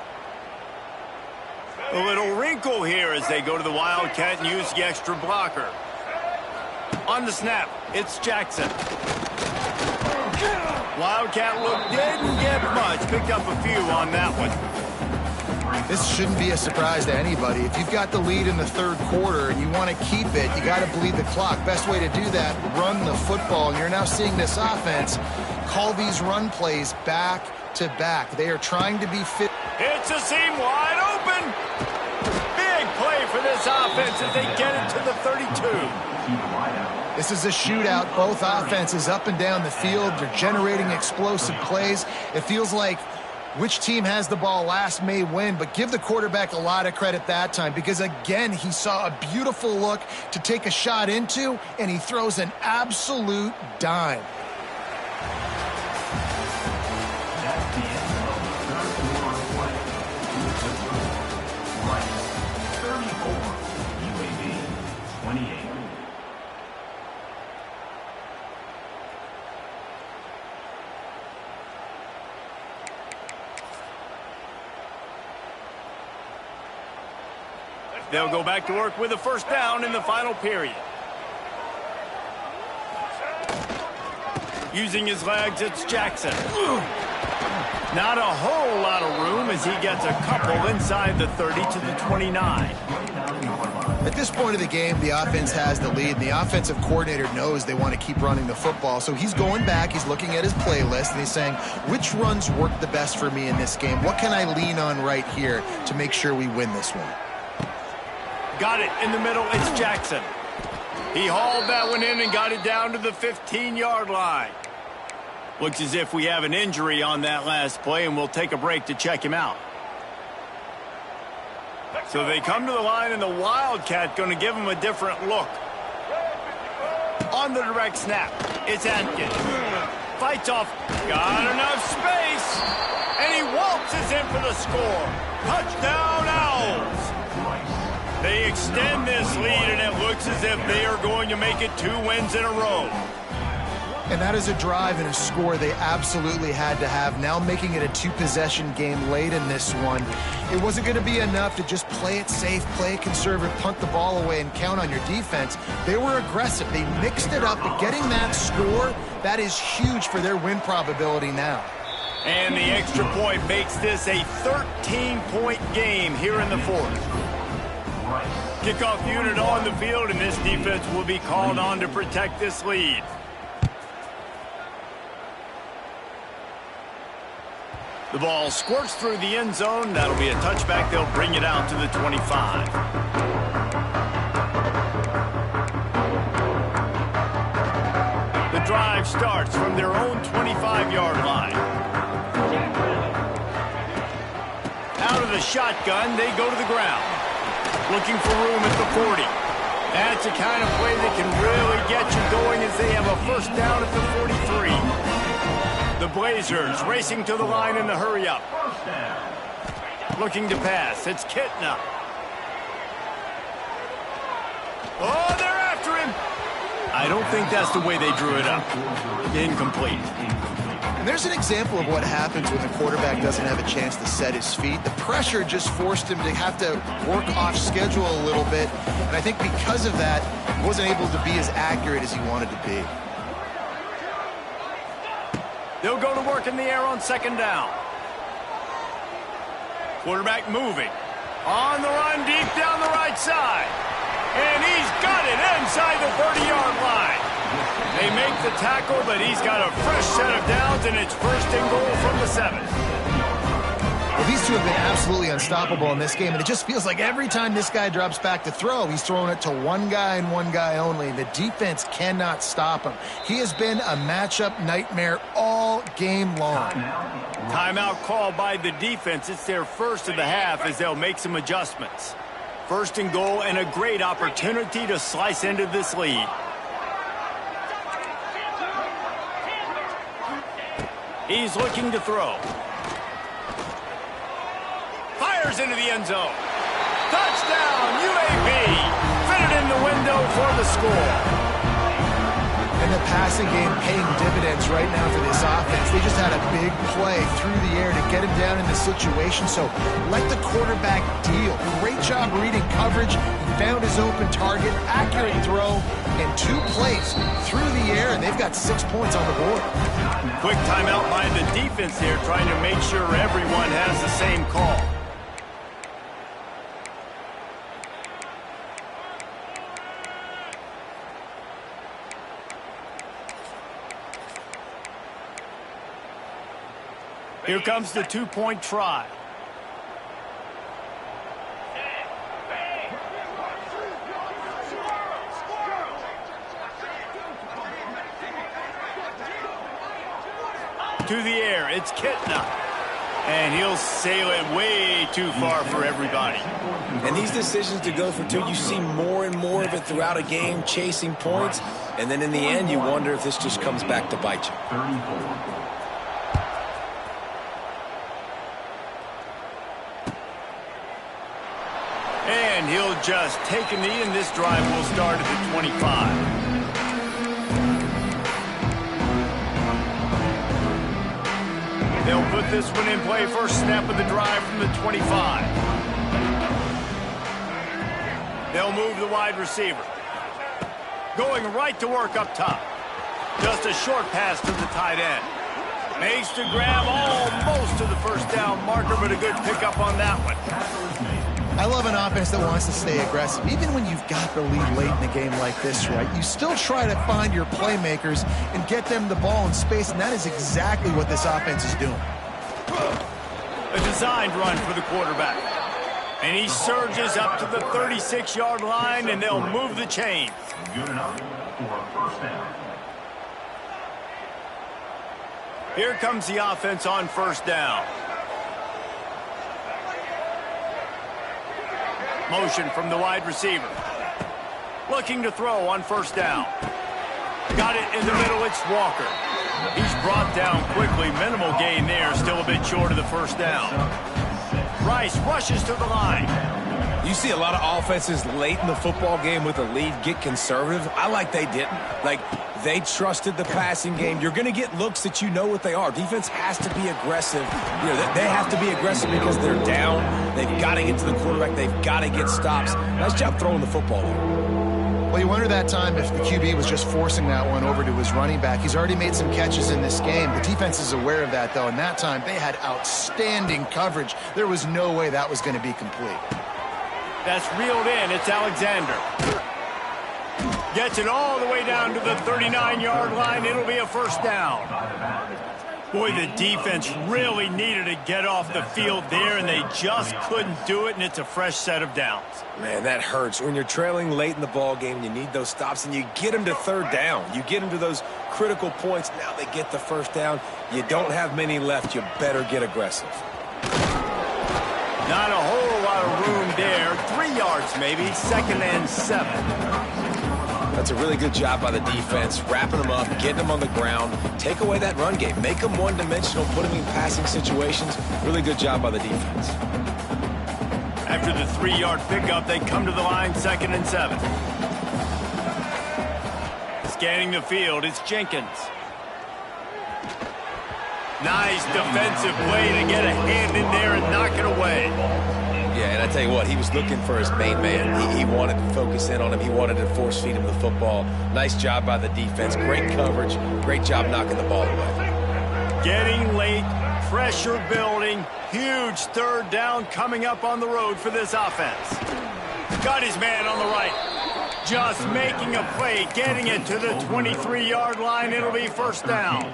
A little wrinkle here as they go to the Wildcat and use the extra blocker. On the snap, it's Jackson. Wildcat look didn't get much. Picked up a few on that one.
This shouldn't be a surprise to anybody. If you've got the lead in the third quarter and you want to keep it, you got to bleed the clock. Best way to do that, run the football. And you're now seeing this offense call these run plays back to back. They are trying to be fit.
It's a seam wide open. Big play for this offense as they get it to the 32.
This is a shootout. Both offenses up and down the field. They're generating explosive plays. It feels like which team has the ball last may win, but give the quarterback a lot of credit that time because, again, he saw a beautiful look to take a shot into, and he throws an absolute dime.
That's the end of the third quarter of play. Rice, 34, UAB, 28.
They'll go back to work with a first down in the final period. Using his legs, it's Jackson. Not a whole lot of room as he gets a couple inside the 30 to the 29.
At this point of the game, the offense has the lead, and the offensive coordinator knows they want to keep running the football. So he's going back, he's looking at his playlist, and he's saying, which runs work the best for me in this game? What can I lean on right here to make sure we win this one?
Got it in the middle, it's Jackson. He hauled that one in and got it down to the 15-yard line. Looks as if we have an injury on that last play, and we'll take a break to check him out. So they come to the line, and the Wildcat going to give him a different look. On the direct snap, it's Atkins. Fights off, got enough space, and he waltzes in for the score. Touchdown, Owls. They extend this lead, and it looks as if they are going to make it 2 wins in a row.
And that is a drive and a score they absolutely had to have. Now making it a two-possession game late in this one. It wasn't going to be enough to just play it safe, play it conservative, punt the ball away, and count on your defense. They were aggressive. They mixed it up, but getting that score, that is huge for their win probability now.
And the extra point makes this a 13-point game here in the fourth. Kickoff unit on the field, and this defense will be called on to protect this lead. The ball squirts through the end zone. That'll be a touchback. They'll bring it out to the 25. The drive starts from their own 25-yard line. Out of the shotgun, they go to the ground. Looking for room at the 40. That's the kind of play that can really get you going as they have a first down at the 43. The Blazers racing to the line in the hurry-up. Looking to pass. It's Kitna. Oh, they're after him. I don't think that's the way they drew it up. Incomplete.
And there's an example of what happens when the quarterback doesn't have a chance to set his feet. The pressure just forced him to have to work off schedule a little bit. And I think because of that, he wasn't able to be as accurate as he wanted to be.
They'll go to work in the air on second down. Quarterback moving. On the run, deep down the right side. And he's got it inside the 30-yard line. They make the tackle, but he's got a fresh set of downs, and it's first and goal from the 7.
Well, these two have been absolutely unstoppable in this game, and it just feels like every time this guy drops back to throw, he's throwing it to one guy and one guy only. The defense cannot stop him. He has been a matchup nightmare all game long.
Timeout called by the defense. It's their first of the half as they'll make some adjustments. First and goal, and a great opportunity to slice into this lead. He's looking to throw. Fires into the end zone. Touchdown, UAB. Fitted in the window for the score.
And the passing game paying dividends right now for this offense. They just had a big play through the air to get him down in the situation. So let the quarterback deal. Great job reading coverage. He found his open target, accurate throw, and 2 plays through the air, and they've got 6 points on the board.
Quick timeout by the defense here, trying to make sure everyone has the same call. Here comes the 2-point try. To the air, it's Kitna. And he'll sail it way too far for everybody.
And these decisions to go for 2, you see more and more of it throughout a game, chasing points. And then in the end, you wonder if this just comes back to bite you.
And he'll just take a knee, and this drive will start at the 25. They'll put this one in play. First snap of the drive from the 25. They'll move the wide receiver. Going right to work up top. Just a short pass to the tight end. Makes the grab almost to the first down marker, but a good pickup on that one.
I love an offense that wants to stay aggressive. Even when you've got the lead late in a game like this, right, you still try to find your playmakers and get them the ball in space, and that is exactly what this offense is doing.
A designed run for the quarterback. And he surges up to the 36-yard line, and they'll move the chain.
Good enough for a first down.
Here comes the offense on first down. Motion from the wide receiver. Looking to throw on first down. Got it in the middle, it's Walker. He's brought down quickly. Minimal gain there, still a bit short of the first down. Rice rushes to the line.
You see a lot of offenses late in the football game with a lead get conservative. I like they didn't. Like, they trusted the passing game. You're going to get looks that you know what they are. Defense has to be aggressive. You know, they have to be aggressive because they're down. They've got to get to the quarterback. They've got to get stops. Nice job throwing the football there.
Well, you wonder that time if the QB was just forcing that one over to his running back. He's already made some catches in this game. The defense is aware of that, though, and that time they had outstanding coverage. There was no way that was going to be complete.
That's reeled in. It's Alexander. Gets it all the way down to the 39-yard line. It'll be a first down. Boy, the defense really needed to get off the field there, and they just couldn't do it, and it's a fresh set of downs.
Man, that hurts. When you're trailing late in the ball game, you need those stops, and you get them to third down. You get them to those critical points. Now they get the first down. You don't have many left. You better get aggressive.
Not a whole lot of room there. 3 yards maybe, 2nd and 7.
That's a really good job by the defense, wrapping them up, getting them on the ground. Take away that run game. Make them one-dimensional, put them in passing situations. Really good job by the defense.
After the 3-yard pickup, they come to the line, 2nd and 7. Scanning the field, it's Jenkins. Nice defensive play to get a hand in there and knock it away.
Yeah, and I tell you what, he was looking for his main man. He wanted to focus in on him. He wanted to force feed him the football. Nice job by the defense. Great coverage. Great job knocking the ball away.
Getting late, pressure building. Huge 3rd down coming up on the road for this offense. Got his man on the right. Just making a play, getting it to the 23-yard line. It'll be first down.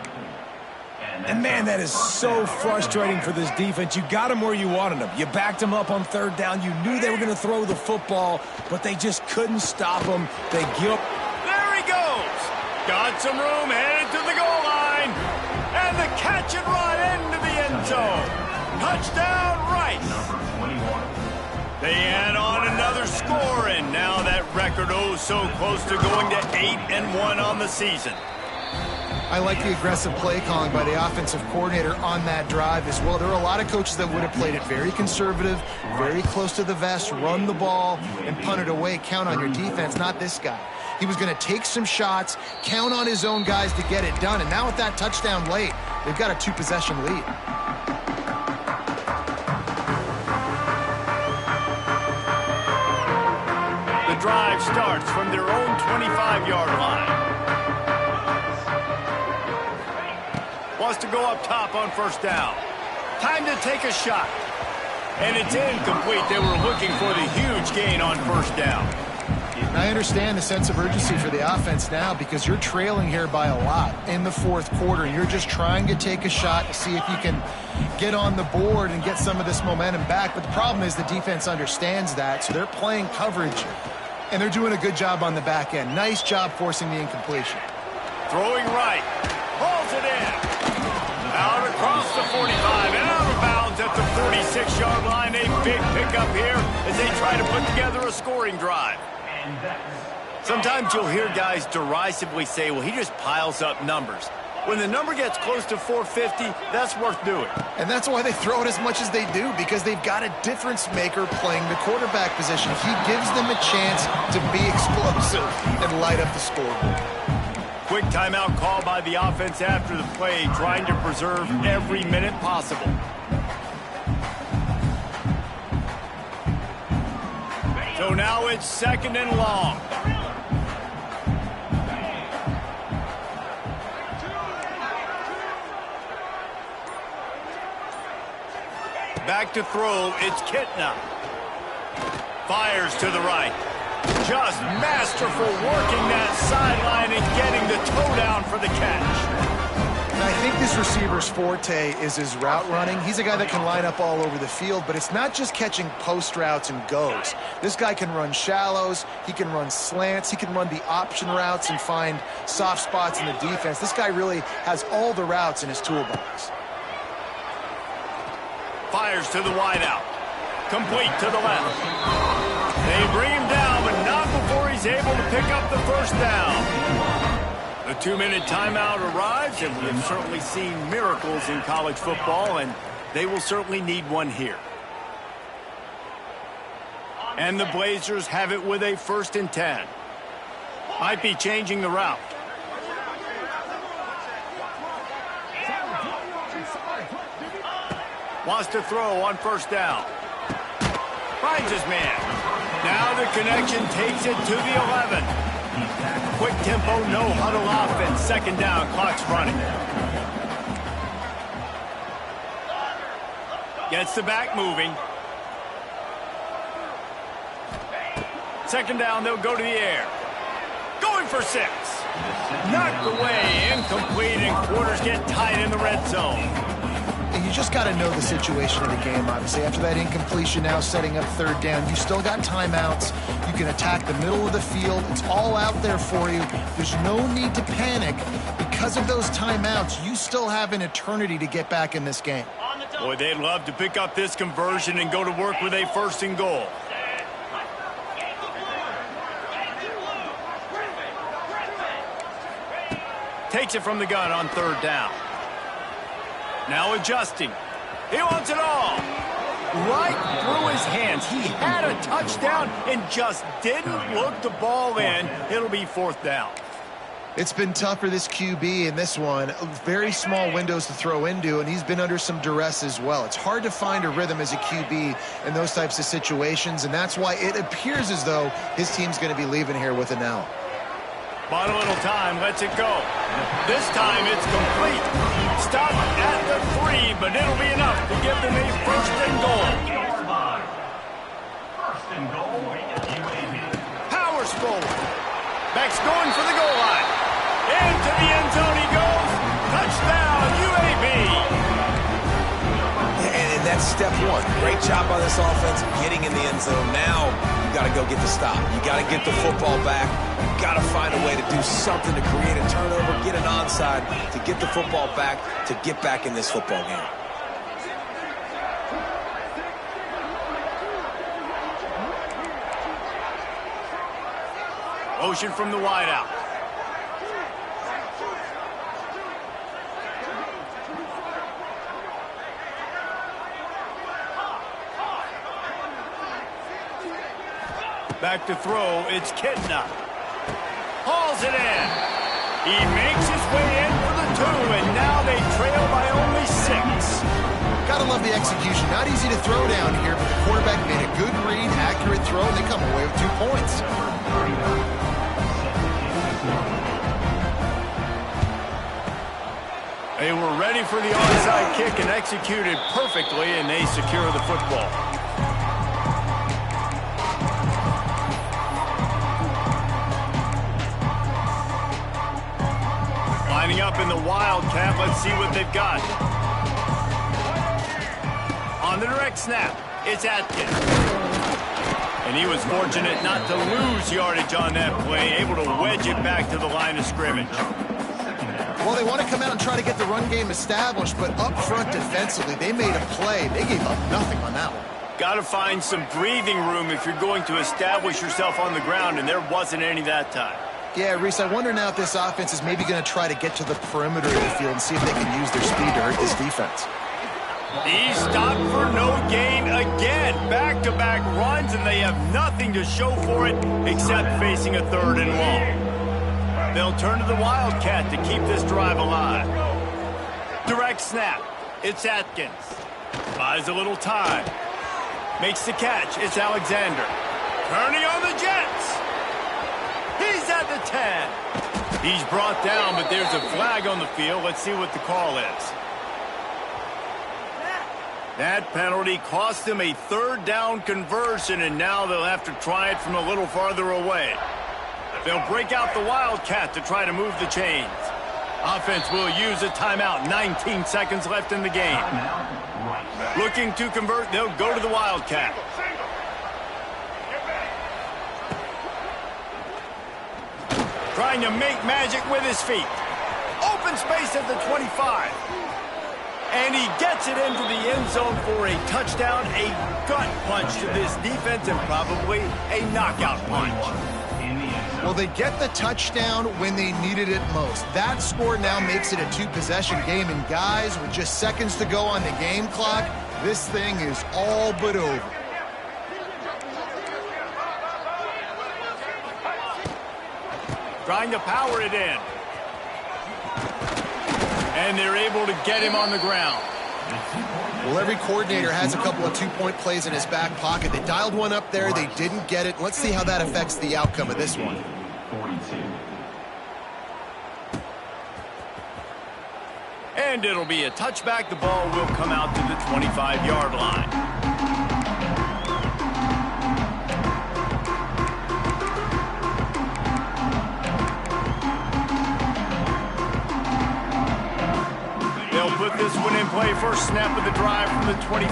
And, man, that is so frustrating for this defense. You got them where you wanted them. You backed them up on 3rd down. You knew they were going to throw the football, but they just couldn't stop them. They give.
There he goes. Got some room, headed to the goal line. And the catch and run into the end zone. Touchdown, Rice. They add on another score, and now that record so close to going to 8-1 on the season.
I like the aggressive play calling by the offensive coordinator on that drive as well. There are a lot of coaches that would have played it very conservative, very close to the vest, run the ball, and punt it away. Count on your defense, not this guy. He was going to take some shots, count on his own guys to get it done. And now with that touchdown late, they've got a 2-possession lead.
The drive starts from their own 25-yard line. Wants to go up top on first down. Time to take a shot. And it's incomplete. They were looking for the huge gain on first down.
I understand the sense of urgency for the offense now because you're trailing here by a lot in the 4th quarter. You're just trying to take a shot to see if you can get on the board and get some of this momentum back. But the problem is the defense understands that, so they're playing coverage, and they're doing a good job on the back end. Nice job forcing the incompletion.
Throwing right. Hauls it in. Out across the 45 and out of bounds at the 46-yard line. A big pickup here as they try to put together a scoring drive. Sometimes you'll hear guys derisively say, well, he just piles up numbers. When the number gets close to 450, that's worth doing. And
that's why they throw it as much as they do, because they've got a difference maker playing the quarterback position. He gives them a chance to be explosive and light up the scoreboard.
Quick timeout call by the offense after the play, trying to preserve every minute possible. So now it's 2nd and long. Back to throw, it's Kitna. Fires to the right. Just masterful working that sideline and getting the toe down for the catch.
And I think this receiver's forte is his route running. He's a guy that can line up all over the field, but it's not just catching post routes and goes. This guy can run shallows, he can run slants, he can run the option routes and find soft spots in the defense. This guy really has all the routes in his toolbox.
Fires to the wideout. Complete to the left. They bring him down, but not before he's able to pick up the first down. The 2-minute timeout arrives, and we've certainly seen miracles in college football, and they will certainly need one here. And the Blazers have it with a 1st and 10. Might be changing the route. Wants to throw on 1st down. Finds his man. Now the connection takes it to the 11. Quick tempo, no huddle offense. 2nd down, clock's running. Gets the back moving. 2nd down, they'll go to the air. Going for 6. Knocked away, incomplete, and quarters get tight in the red zone.
And you just got to know the situation of the game, obviously. After that incompletion, now setting up 3rd down, you still got timeouts. You can attack the middle of the field. It's all out there for you. There's no need to panic. Because of those timeouts, you still have an eternity to get back in this game.
Boy, they'd love to pick up this conversion and go to work with a 1st and goal. Takes it from the gun on 3rd down. Now adjusting. He wants it all. Right through his hands. He had a touchdown and just didn't look the ball in. It'll be 4th down.
It's been tough for this QB in this one. Very small windows to throw into, and he's been under some duress as well. It's hard to find a rhythm as a QB in those types of situations, and that's why it appears as though his team's going to be leaving here with an L.
Bought a little time, lets it go. This time it's complete. Stop at the 3, but it'll be enough to give them a 1st and goal.
1st and goal, UAB.
Powers forward. Beck's going for the goal line. Into the end zone he goes. Touchdown, UAB.
And that's step 1. Great job by this offense getting in the end zone. Now you got to go get the stop. You got to get the football back. You got to find a way to do something to create a turnover, get an onside, to get the football back, to get back in this football game.
Motion from the wideout. Back to throw, it's Kitna. Hauls it in. He makes his way in for the 2, and now they trail by only 6.
Gotta love the execution. Not easy to throw down here, but the quarterback made a good read, accurate throw, and they come away with 2 points.
They were ready for the onside kick and executed perfectly, and they secure the football. Lining up in the Wildcat, let's see what they've got. On the direct snap, it's Atkins. And he was fortunate not to lose yardage on that play, able to wedge it back to the line of scrimmage.
Well, they want to come out and try to get the run game established, but up front defensively, they made a play. They gave up nothing on that one.
Got to find some breathing room if you're going to establish yourself on the ground, and there wasn't any that time.
Yeah, Reese, I wonder now if this offense is maybe going to try to get to the perimeter of the field and see if they can use their speed to hurt this defense.
He's stopped for no gain again. Back-to-back runs, and they have nothing to show for it except facing a 3rd and long. They'll turn to the Wildcat to keep this drive alive. Direct snap. It's Atkins. Buys a little time. Makes the catch. It's Alexander. Turning on the Jets. He's at the 10. He's brought down, but there's a flag on the field. Let's see what the call is. That penalty cost them a 3rd down conversion, and now they'll have to try it from a little farther away. They'll break out the Wildcat to try to move the chains. Offense will use a timeout. 19 seconds left in the game. Looking to convert, they'll go to the Wildcat. Trying to make magic with his feet. Open space at the 25. And he gets it into the end zone for a touchdown, a gut punch to this defense, and probably a knockout punch.
Well, they get the touchdown when they needed it most. That score now makes it a 2-possession game, and guys, with just seconds to go on the game clock, this thing is all but over.
trying to power it in. And they're able to get him on the ground.
Well, every coordinator has a couple of two-point plays in his back pocket. They dialed one up there. They didn't get it. Let's see how that affects the outcome of this one.
42.
And it'll be a touchback. The ball will come out to the 25-yard line. They'll put this one in play. First snap of the drive from the 25.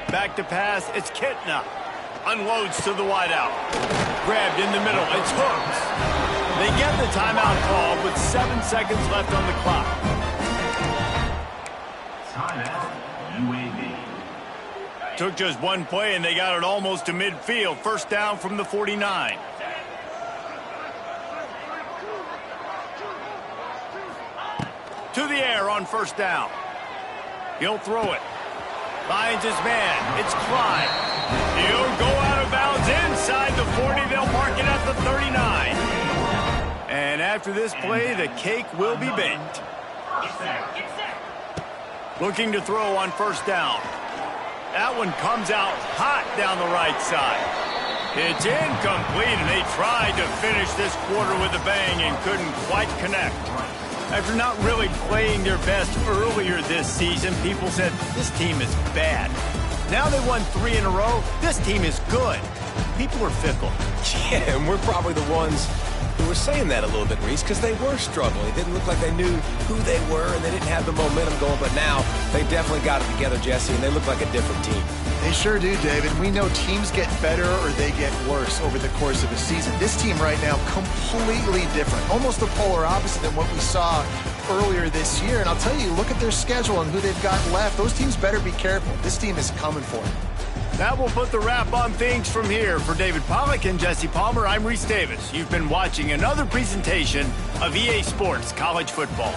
Back to pass. It's Kitna. Unloads to the wideout. Grabbed in the middle. It's Hooks. They get the timeout call with 7 seconds left on the clock.
Timeout, UAB.
Took just one play, and they got it almost to midfield. First down from the 49. To the air on first down. He'll throw it. Finds his man. It's Clyde. He'll go out of bounds inside the 40. They'll mark it at the 39. And after this play, the cake will be baked. Looking to throw on first down. That one comes out hot down the right side. It's incomplete, and they tried to finish this quarter with a bang and couldn't quite connect. After not really playing their best earlier this season, people said, this team is bad. Now they won 3 in a row. This team is good. People are fickle.
Yeah, and we're probably the ones who were saying that a little bit, Reese, because they were struggling. It didn't look like they knew who they were, and they didn't have the momentum going. But now they definitely got it together, Jesse, and they look like a different team.
They sure do, David. We know teams get better or they get worse over the course of a season. This team right now, completely different. Almost the polar opposite than what we saw earlier this year. And I'll tell you, look at their schedule and who they've got left. Those teams better be careful. This team is coming for them.
That will put the wrap on things from here. For David Pollack and Jesse Palmer, I'm Reese Davis. You've been watching another presentation of EA Sports College Football.